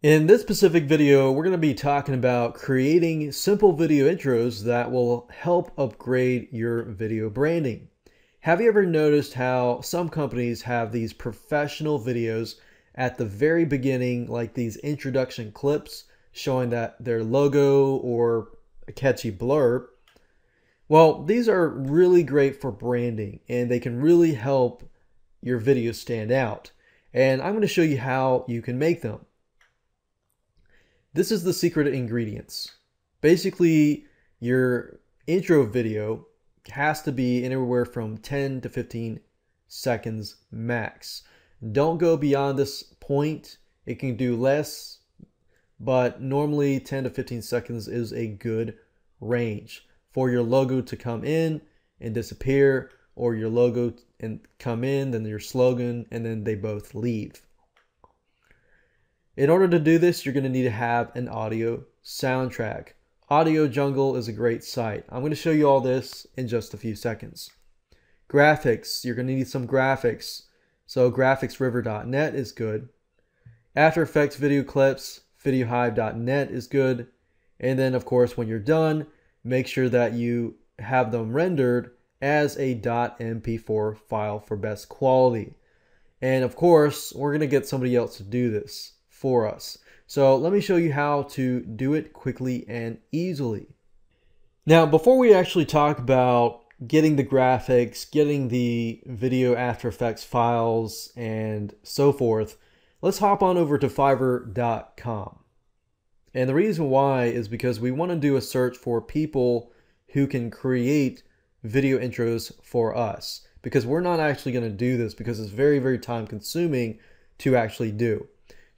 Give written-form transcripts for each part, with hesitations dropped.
In this specific video, we're going to be talking about creating simple video intros that will help upgrade your video branding. Have you ever noticed how some companies have these professional videos at the very beginning, like these introduction clips showing that their logo or a catchy blurb? Well, these are really great for branding and they can really help your video stand out. And I'm going to show you how you can make them. This is the secret ingredients. Basically, your intro video has to be anywhere from 10 to 15 seconds max. Don't go beyond this point. It can do less, but normally 10 to 15 seconds is a good range for your logo to come in and disappear, or your logo and come in, then your slogan, and then they both leave. In order to do this, you're going to need to have an audio soundtrack. Audio Jungle is a great site. I'm going to show you all this in just a few seconds. Graphics, you're going to need some graphics. So graphicsriver.net is good. After Effects video clips, videohive.net is good. And then of course, when you're done, make sure that you have them rendered as a .mp4 file for best quality. And of course, we're going to get somebody else to do this for us. So let me show you how to do it quickly and easily. Now, before we actually talk about getting the graphics, getting the video After Effects files, and so forth, let's hop on over to Fiverr.com. And the reason why is because we want to do a search for people who can create video intros for us, because we're not actually going to do this because it's very, very time consuming to actually do.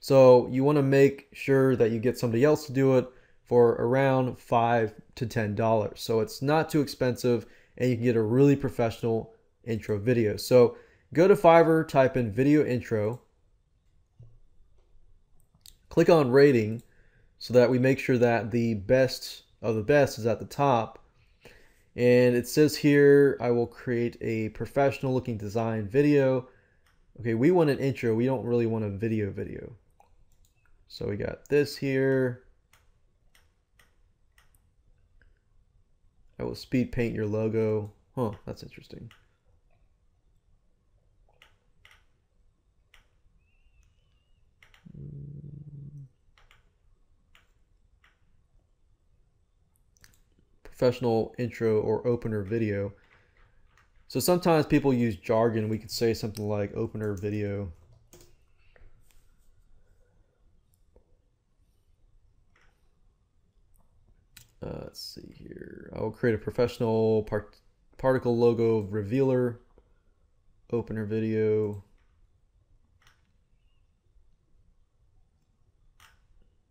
So you want to make sure that you get somebody else to do it for around $5 to $10. So it's not too expensive and you can get a really professional intro video. So go to Fiverr, type in video intro, click on rating so that we make sure that the best of the best is at the top. And it says here, I will create a professional looking design video. Okay, we want an intro. We don't really want a video. So we got this here. I will speed paint your logo. Huh, that's interesting. Professional intro or opener video. So sometimes people use jargon. We could say something like opener video. Let's see here. I will create a professional particle logo revealer, opener video.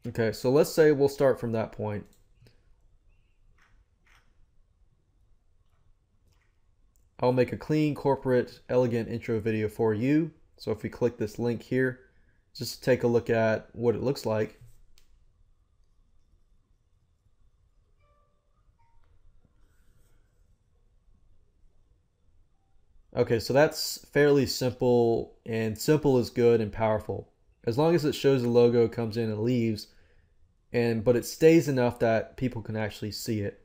Okay, so let's say we'll start from that point. I'll make a clean, corporate, elegant intro video for you. So if we click this link here, just take a look at what it looks like. Okay, so that's fairly simple, and simple is good and powerful. As long as it shows the logo, comes in and leaves, but it stays enough that people can actually see it.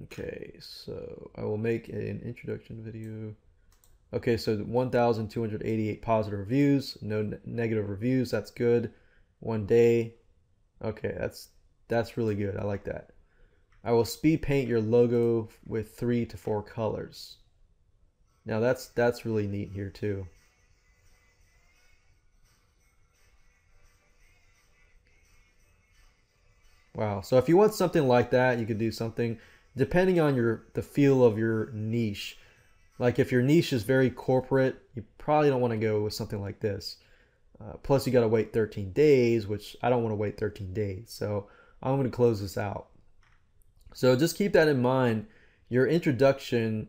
Okay, so I will make an introduction video. Okay, so 1,288 positive reviews, no negative reviews, that's good. 1 day. Okay, that's really good. I like that. I will speed paint your logo with 3 to 4 colors. Now that's really neat here too. Wow. So if you want something like that, you could do something depending on the feel of your niche. Like if your niche is very corporate, you probably don't want to go with something like this. Plus you got to wait 13 days, which I don't want to wait 13 days. So I'm going to close this out. So just keep that in mind. Your introduction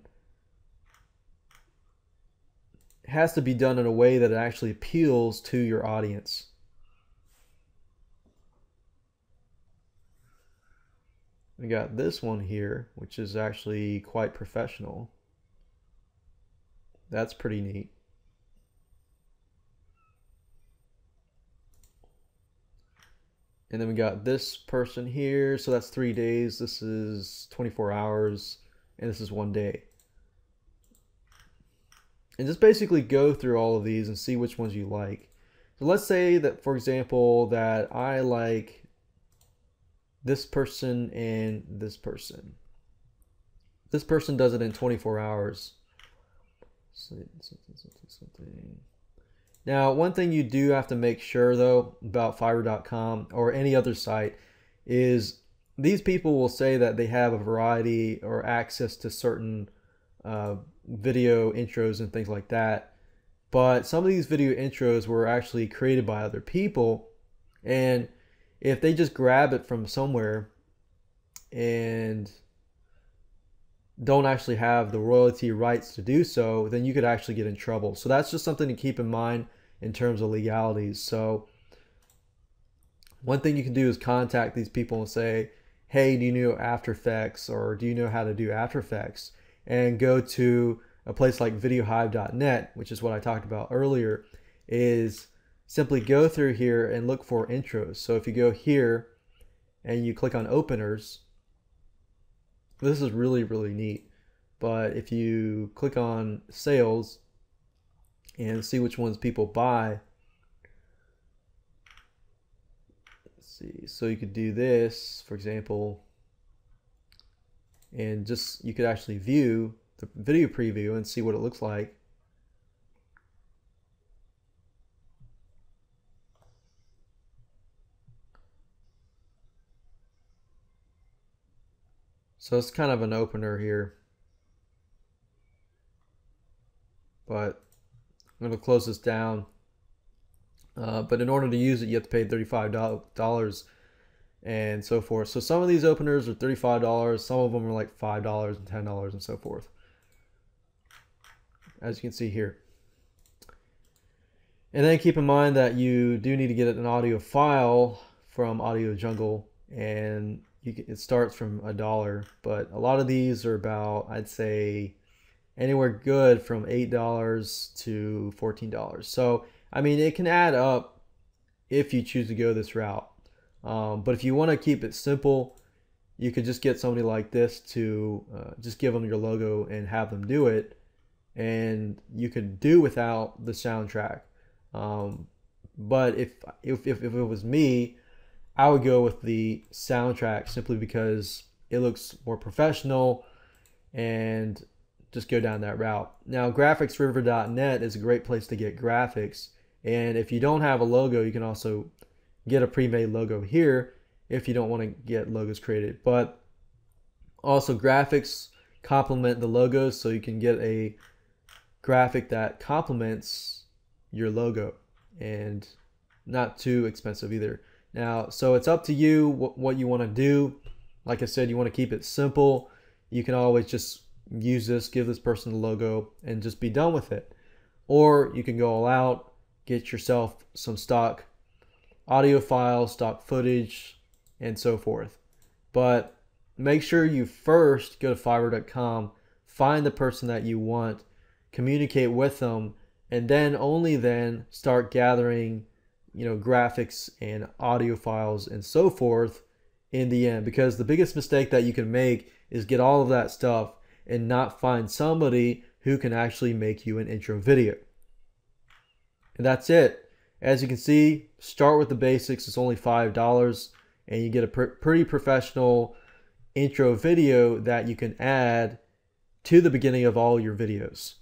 has to be done in a way that it actually appeals to your audience. We got this one here, which is actually quite professional. That's pretty neat. And then we got this person here. So that's 3 days. This is 24 hours. And this is 1 day. And just basically go through all of these and see which ones you like. So let's say that, for example, that I like this person and this person. This person does it in 24 hours. Now, one thing you do have to make sure, though, about Fiverr.com or any other site is these people will say that they have a variety or access to certain video intros and things like that. But some of these video intros were actually created by other people. And if they just grab it from somewhere and don't actually have the royalty rights to do so, then you could actually get in trouble. So that's just something to keep in mind in terms of legalities. So one thing you can do is contact these people and say, hey, do you know After Effects, or do you know how to do After Effects? And go to a place like videohive.net, which is what I talked about earlier, is simply go through here and look for intros. So if you go here and you click on openers, this is really, really neat. But if you click on sales and see which ones people buy, let's see, so you could do this, for example, and just you could actually view the video preview and see what it looks like. So it's kind of an opener here, but I'm going to close this down. But in order to use it, you have to pay $35 and so forth. So some of these openers are $35, some of them are like $5 and $10 and so forth, as you can see here. And then keep in mind that you do need to get an audio file from Audio Jungle, and it starts from $1, but a lot of these are about, I'd say, anywhere good from $8 to $14. So I mean, it can add up if you choose to go this route. But if you want to keep it simple, you could just get somebody like this to just give them your logo and have them do it, and you could do without the soundtrack. But if it was me, I would go with the soundtrack simply because it looks more professional, and just go down that route. Now, graphicsriver.net is a great place to get graphics, and if you don't have a logo, you can also get a pre-made logo here if you don't want to get logos created. But also, graphics complement the logos, so you can get a graphic that complements your logo and not too expensive either. Now, so it's up to you what you want to do. Like I said, you want to keep it simple. You can always just use this, give this person the logo, and just be done with it. Or you can go all out, get yourself some stock audio files, stock footage, and so forth. But make sure you first go to Fiverr.com, find the person that you want, communicate with them, and then only then start gathering, graphics and audio files and so forth in the end. Because the biggest mistake that you can make is get all of that stuff and not find somebody who can actually make you an intro video. And that's it. As you can see, start with the basics. It's only $5 and you get a pretty professional intro video that you can add to the beginning of all your videos.